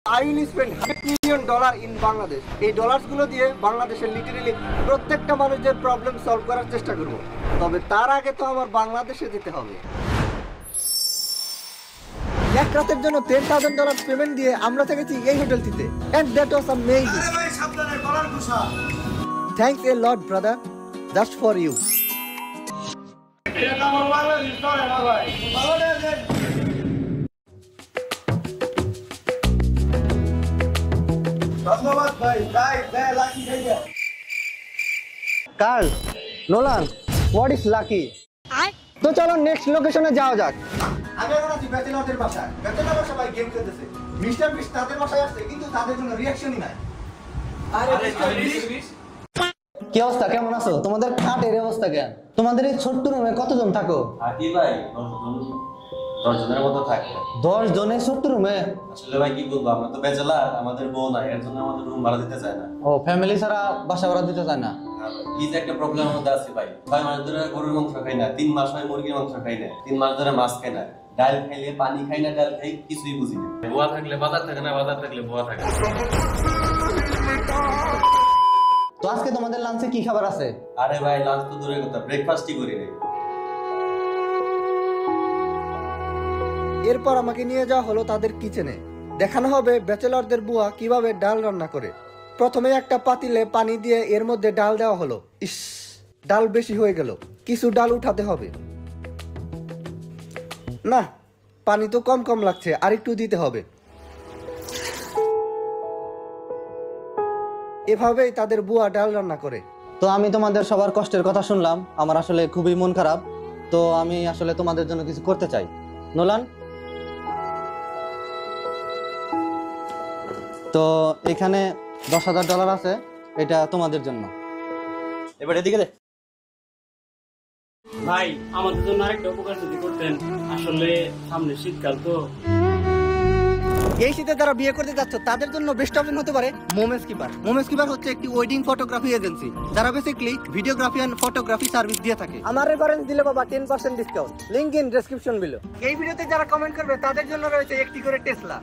I will spend $100 million in Bangladesh. এই ডলারসগুলো দিয়ে বাংলাদেশের লিটারেলি প্রত্যেকটা মানুষের প্রবলেম সলভ করার চেষ্টা করব। তবে তার আগে তো আমার বাংলাদেশে যেতে হবে। এক রাতের জন্য $10,000 পেমেন্ট দিয়ে আমরা থেকেছি এই হোটেলটিতে। And that was amazing. আরে ভাই সাবধানে dollar ঘুষা। Thanks a lot brother. Just for you. এটা আমার বাংলাদেশ চলে না ভাই। ধন্যবাদ ভাই। যাই লাকি খাইবে। Carl, Nolan, what is lucky? তো চলো নেক্সট লোকেশনে যাওয়া যাক। আমি এখন আছি ব্যাচেলরদের বাসায়। ব্যাচেলররা সবাই গেম খেলতেছে। মিস্টার বিস্ট তাদের বাসায় আসছে কিন্তু তাদের কোনো রিঅ্যাকশনই নাই। আরে মিস্টার বিস্ট কি অবস্থা, কেমন আছো? তোমাদের খাটের অবস্থা কেন? তোমাদের এই ছোট্ট রুমে কতজন থাকো? কি ভাই 10 জনের মতো থাকে। 10 জনের ছোট্ট রুমে? আসলে ভাই কি বলবো, আমরা তো ব্যাচেলর, আমাদের বউ নাই, এর জন্য আমাদের রুম ভাড়া দিতে চায় না। ও ফ্যামিলি ছাড়া বাসা ভাড়া দিতে চায় না? কি যে একটা প্রবলেমের মধ্যে আছি ভাই। 6 মাস ধরে গরুর মাংস খাই না, 3 মাস হয় মুরগির মাংস খাই না, 3 মাস ধরে মাছ খাই না, ডাল খাইলে পানি খাই না, ডাল খাই কিছুই বুঝি না। বুয়া থাকলে বাজার থাকে না, বাজার থাকলে বুয়া থাকে। তো আজকে তোমাদের লাঞ্চে কি খাবার আছে? আরে ভাই লাঞ্চ তো দূরের কথা, ব্রেকফাস্টই করি নাই। এরপর আমাকে নিয়ে যাওয়া হলো তাদের কিচেনে। দেখানো হবে ব্যাচেলরদের বুয়া কিভাবে ডাল রান্না করে। প্রথমে একটা পাতিলে পানি দিয়ে এর মধ্যে ডাল দেওয়া হলো। ইস, ডাল বেশি হয়ে গেল, কিছু ডাল উঠাতে হবে। না, পানি তো কম কম লাগছে, আর একটু দিতে হবে। এভাবেই তাদের বুয়া ডাল রান্না করে। তো আমি তোমাদের সবার কষ্টের কথা শুনলাম, আমার আসলে খুবই মন খারাপ। তো আমি আসলে তোমাদের জন্য কিছু করতে চাই। নোলান, তো এখানে $10,000 আছে, এটা তোমাদের জন্য। এবার এদিকে দে। ভাই আমাদের জন্য আরেকটা উপকার যদি করতেন, আসলে সামনে শীতকাল তো। এই শীতে যারা বিয়ে করতে যাচ্ছ তাদের জন্য বেস্ট অপশন হতে পারে মোমেন্টস কিপার। মোমেন্টস কিপার হচ্ছে একটি ওয়েডিং ফটোগ্রাফি এজেন্সি, যারা basically videography and photography service দিয়ে থাকে। আমার রেফারেন্স দিলে বাবা 10% discount, link in description below. এই ভিডিওতে যারা কমেন্ট করবে তাদের জন্য রয়েছে একটি করে টেসলা।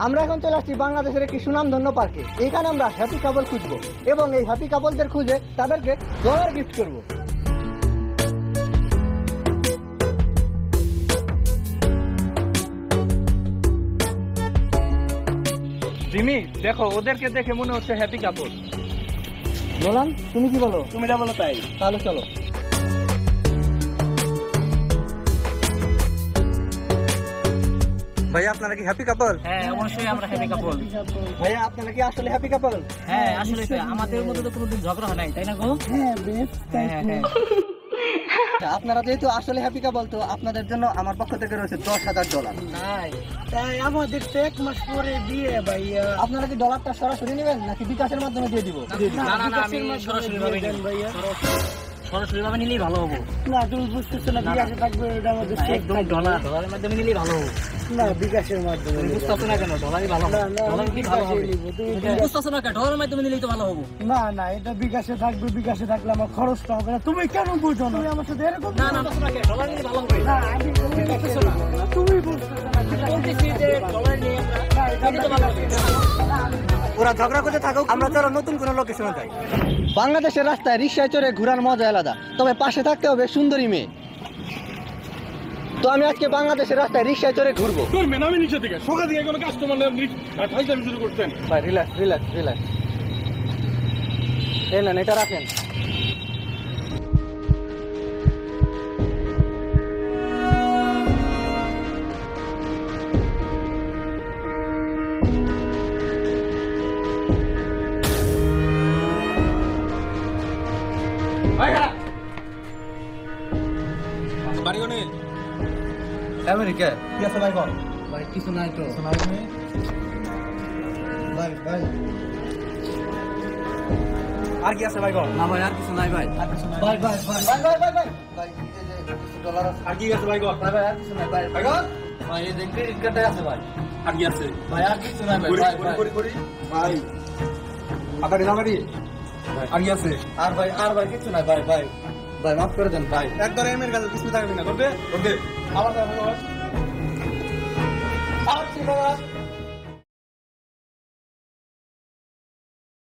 আমরা এখন চলে আসছি বাংলাদেশের একটি সুনামধন্য পার্কে। এখানে আমরা হ্যাপি কাপল খুঁজবো এবং এই হ্যাপি কাপলদের খুঁজে তাদেরকে ডলার গিফট করবো। জিমি দেখো, ওদেরকে দেখে মনে হচ্ছে হ্যাপি কাপল। নোলান, তুমি কি বলো? তুমি যা বলো তাই। তাহলে চলো। ভাইয়া, আপনারা কি হ্যাপি কাপল? হ্যাঁ অবশ্যই আমরা হ্যাপি কাপল। ভাইয়া, আপনারা কি আসলে হ্যাপি কাপল? হ্যাঁ আসলে আমাদের মধ্যে তো কোনোদিন ঝগড়া হয় নাই, তাই না গো? হ্যাঁ বেশ, আপনারা যেহেতু আসলে হ্যাপি কাপল, তো আপনাদের জন্য আমার পক্ষ থেকে রয়েছে $10,000। তাই আমাদের তো 1 মাস পরে বিয়ে ভাইয়া। আপনারা কি ডলারটা সরাসরি নেবেন নাকি বিকাশের মাধ্যমে দিয়ে দিব? না না না, আমি সরাসরি ভাবে নেব ভাইয়া। সরাসরি ভাবে নিলেই ভালো হবে। না, তুমি বুঝতেছো না, বিকাশে থাকবে এটা আমাদের একদম ডলারের মাধ্যমে নিলেই ভালো হবে। না, বিকাশের মাধ্যমে। তুমি বুঝতেছো না কেন? ডলারই ভালো হবে। ডলার কি ভালো হবে? তুমি বুঝতেছো না কেন? ডলারের মাধ্যমে নিলেই তো ভালো হবে। না না, এটা বিকাশে থাকবে, বিকাশে থাকলে আমার খরচটা হবে না। তুমি কেন বুঝো না? তুমি আমার সাথে এরকম না না বুঝছো না কেন? ডলার নিলে ভালো হবে। না, আমি বুঝতেছো না, তুমি বুঝতেছো না। বলতেছি যে ডলার নিয়ে আমরা এটা তো ভালো হবে। ওরা ঝগড়া করতে থাকুক, আমরা চলো নতুন কোনো লোকেশনে যাই। বাংলাদেশের রাস্তায় রিকশায় চড়ে ঘোরার মজা আলাদা, তবে পাশে থাকতে হবে সুন্দরী মেয়ে। তো আমি আজকে বাংলাদেশের রাস্তায় রিকশায় চড়ে ঘুরবো। আমি নিচে থেকে সকাল থেকে কোনো কাস্টমার ফাইজলামি শুরু করতেন। ভাই রিল্যাক্স রিল্যাক্স রিল্যাক্স। এই নেন, এটা রাখেন। আমেরিকা কি আছে ভাই? বল ভাই। কিছু নাই তো। ভাই ভাই আর কি আছে ভাই? বল না ভাই আর কিছু নাই ভাই। ভাই ভাই ভাই ভাই ভাই ভাই ভাই ভাই, এই যে $100 আছে। আর কি আছে ভাই? বল ভাই ভাই আর কিছু নাই ভাই। ভাই ভাই, এই যে ক্রেডিট কার্ডটা আছে ভাই। আর কি আছে ভাই আর কিছু নাই ভাই। ভাই করি ভাই। আকারি নামারি আর কি আছে? আর ভাই কিছু নাই ভাই। ভাই ভাই মাফ করে দেন ভাই। একবার এমের কাছে কিছু থাকবি না করবে আবার